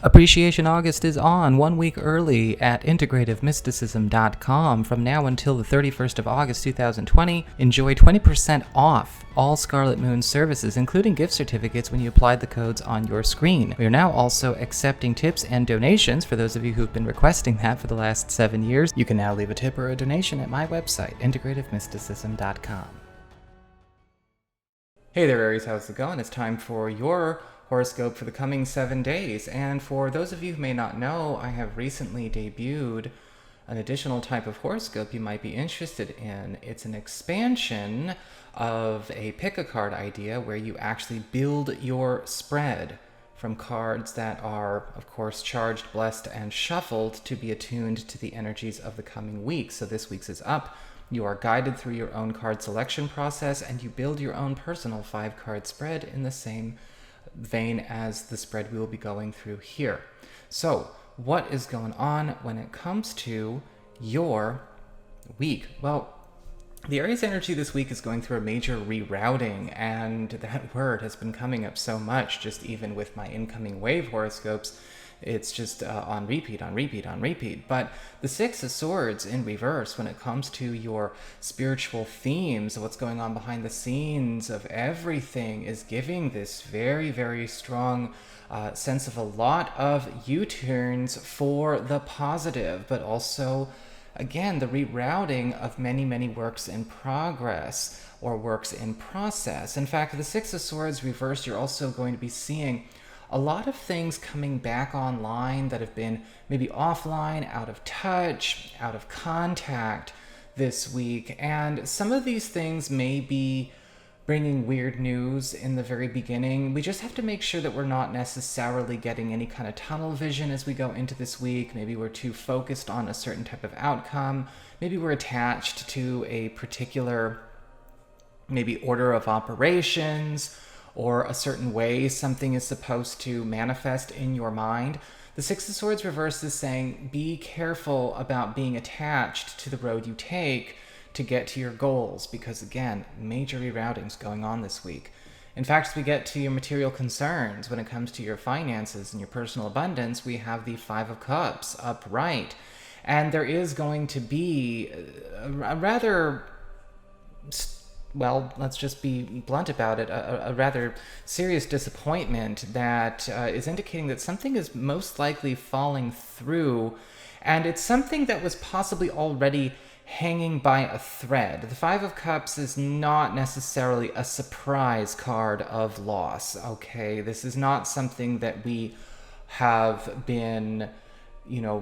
Appreciation August is on 1 week early at integrativemysticism.com. From now until the 31st of August 2020, enjoy 20% off all Scarlet Moon services, including gift certificates when you apply the codes on your screen. We are now also accepting tips and donations for those of you who've been requesting that for the last 7 years. You can now leave a tip or a donation at my website, integrativemysticism.com. Hey there, Aries, how's it going? It's time for your horoscope for the coming 7 days. And for those of you who may not know, I have recently debuted an additional type of horoscope you might be interested in. It's an expansion of a pick a card idea where you actually build your spread from cards that are, of course, charged, blessed, and shuffled to be attuned to the energies of the coming week. So this week's is up. You are guided through your own card selection process, and you build your own personal 5-card spread in the same vein as the spread we will be going through here. So, what is going on when it comes to your week? Well, the Aries energy this week is going through a major rerouting, and that word has been coming up so much, just even with my incoming wave horoscopes. It's just on repeat. But the Six of Swords in reverse, when it comes to your spiritual themes, what's going on behind the scenes of everything, is giving this very, very strong sense of a lot of U-turns for the positive, but also, again, the rerouting of many, many works in progress or works in process. In fact, the Six of Swords reversed, you're also going to be seeing a lot of things coming back online that have been maybe offline, out of touch, out of contact this week. And some of these things may be bringing weird news in the very beginning. We just have to make sure that we're not necessarily getting any kind of tunnel vision as we go into this week. Maybe we're too focused on a certain type of outcome. Maybe we're attached to a particular maybe order of operations, or a certain way something is supposed to manifest in your mind. The Six of Swords reverse is saying, be careful about being attached to the road you take to get to your goals, because again, major reroutings going on this week. In fact, as we get to your material concerns, when it comes to your finances and your personal abundance, we have the Five of Cups upright. And there is going to be a rather, well, let's just be blunt about it, a rather serious disappointment that is indicating that something is most likely falling through, and it's something that was possibly already hanging by a thread. The Five of Cups is not necessarily a surprise card of loss, okay? This is not something that we have been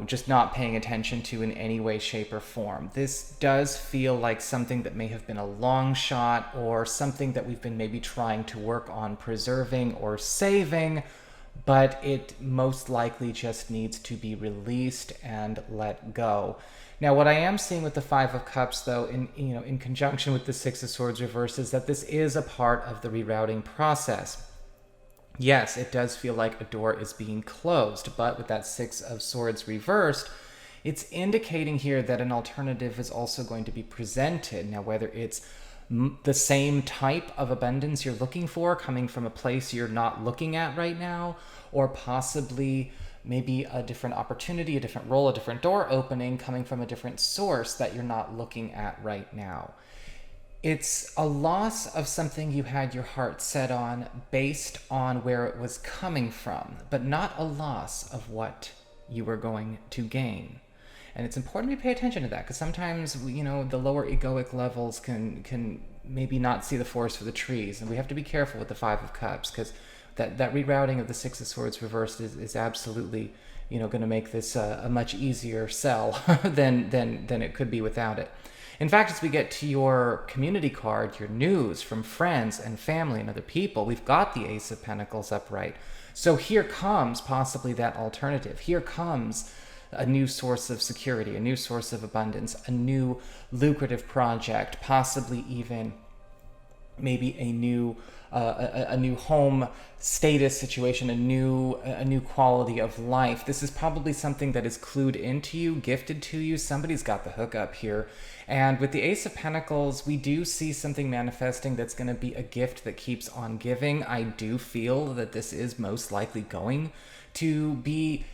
just not paying attention to in any way, shape, or form. This does feel like something that may have been a long shot, or something that we've been maybe trying to work on preserving or saving, but it most likely just needs to be released and let go. Now, what I am seeing with the Five of Cups, though, in conjunction with the Six of Swords reverse, is that this is a part of the rerouting process. Yes, it does feel like a door is being closed, but with that Six of Swords reversed, it's indicating here that an alternative is also going to be presented. Now, whether it's the same type of abundance you're looking for coming from a place you're not looking at right now, or possibly maybe a different opportunity, a different role, a different door opening coming from a different source that you're not looking at right now. It's a loss of something you had your heart set on based on where it was coming from, but not a loss of what you were going to gain. And it's important to pay attention to that, because sometimes, the lower egoic levels can maybe not see the forest for the trees. And we have to be careful with the Five of Cups, because that rerouting of the Six of Swords reversed is absolutely, going to make this a much easier sell than it could be without it. In fact, as we get to your community card, your news from friends and family and other people, we've got the Ace of Pentacles upright. So here comes possibly that alternative. Here comes a new source of security, a new source of abundance, a new lucrative project, possibly even maybe a new home status situation, a new quality of life. This is probably something that is clued into you, gifted to you. Somebody's got the hookup here. And with the Ace of Pentacles, we do see something manifesting that's going to be a gift that keeps on giving. I do feel that this is most likely going to be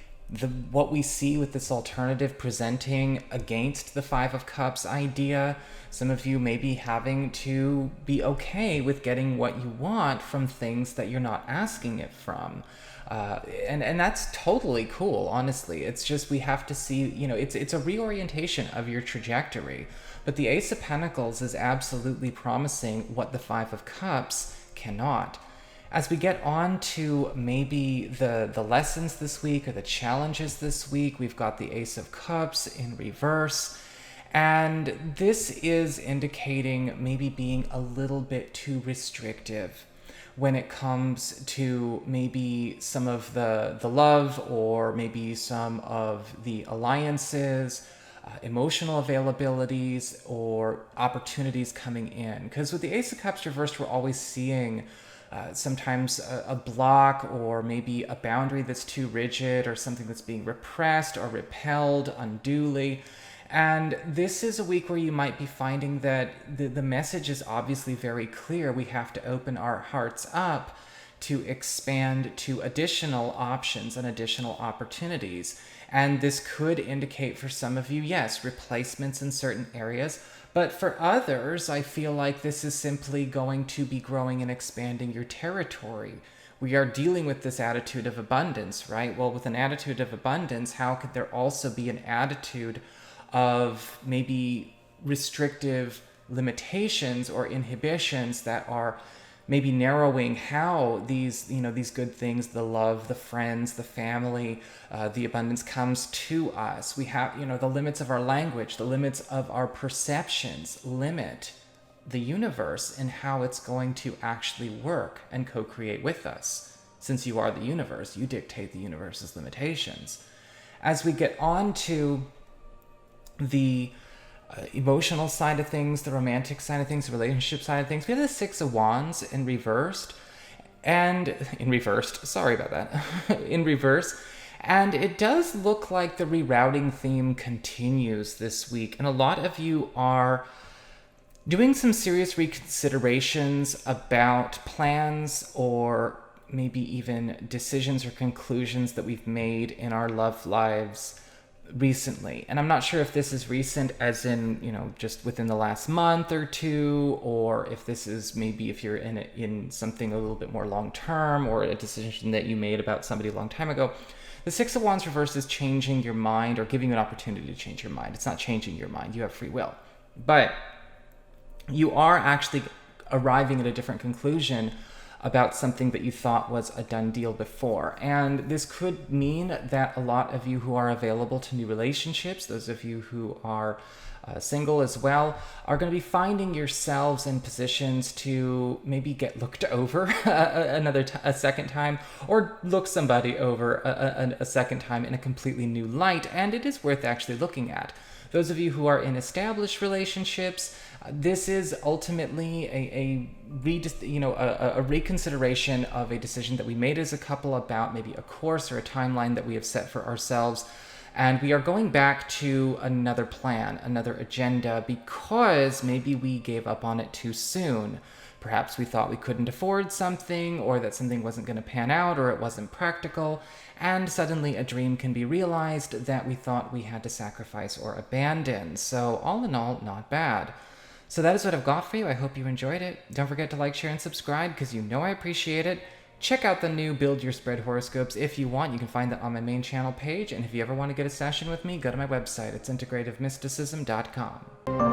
what we see with this alternative presenting against the Five of Cups idea. Some of you may be having to be okay with getting what you want from things that you're not asking it from. And that's totally cool, honestly. It's just we have to see, it's a reorientation of your trajectory. But the Ace of Pentacles is absolutely promising what the Five of Cups cannot. As we get on to maybe the lessons this week or the challenges this week, we've got the Ace of Cups in reverse. And this is indicating maybe being a little bit too restrictive when it comes to maybe some of the love or maybe some of the alliances, emotional availabilities, or opportunities coming in. Because with the Ace of Cups reversed, we're always seeing sometimes a block or maybe a boundary that's too rigid or something that's being repressed or repelled unduly. And this is a week where you might be finding that the message is obviously very clear. We have to open our hearts up to expand to additional options and additional opportunities. And this could indicate for some of you, yes, replacements in certain areas. But for others, I feel like this is simply going to be growing and expanding your territory. We are dealing with this attitude of abundance, right? Well, with an attitude of abundance, how could there also be an attitude of maybe restrictive limitations or inhibitions that are maybe narrowing how these good things, the love, the friends, the family, the abundance comes to us. We have, the limits of our language, the limits of our perceptions limit the universe and how it's going to actually work and co-create with us. Since you are the universe, you dictate the universe's limitations. As we get on to the emotional side of things, the romantic side of things, the relationship side of things, we have the Six of Wands in reversed, and in reverse, and it does look like the rerouting theme continues this week, and a lot of you are doing some serious reconsiderations about plans or maybe even decisions or conclusions that we've made in our love lives recently. And I'm not sure if this is recent as in, just within the last month or two, or if this is maybe if you're in something a little bit more long term or a decision that you made about somebody a long time ago. The Six of Wands reverse is changing your mind or giving you an opportunity to change your mind. It's not changing your mind. You have free will. But you are actually arriving at a different conclusion about something that you thought was a done deal before. And this could mean that a lot of you who are available to new relationships, those of you who are single as well, are going to be finding yourselves in positions to maybe get looked over a second time, or look somebody over a second time in a completely new light. And it is worth actually looking at. Those of you who are in established relationships, this is ultimately a reconsideration of a decision that we made as a couple about maybe a course or a timeline that we have set for ourselves. And we are going back to another plan, another agenda, because maybe we gave up on it too soon. Perhaps we thought we couldn't afford something, or that something wasn't going to pan out, or it wasn't practical, and suddenly a dream can be realized that we thought we had to sacrifice or abandon. So all in all, not bad. So that is what I've got for you. I hope you enjoyed it. Don't forget to like, share, and subscribe, because you know I appreciate it. Check out the new Build Your Spread horoscopes if you want. You can find that on my main channel page. And if you ever want to get a session with me, go to my website. It's integrativemysticism.com.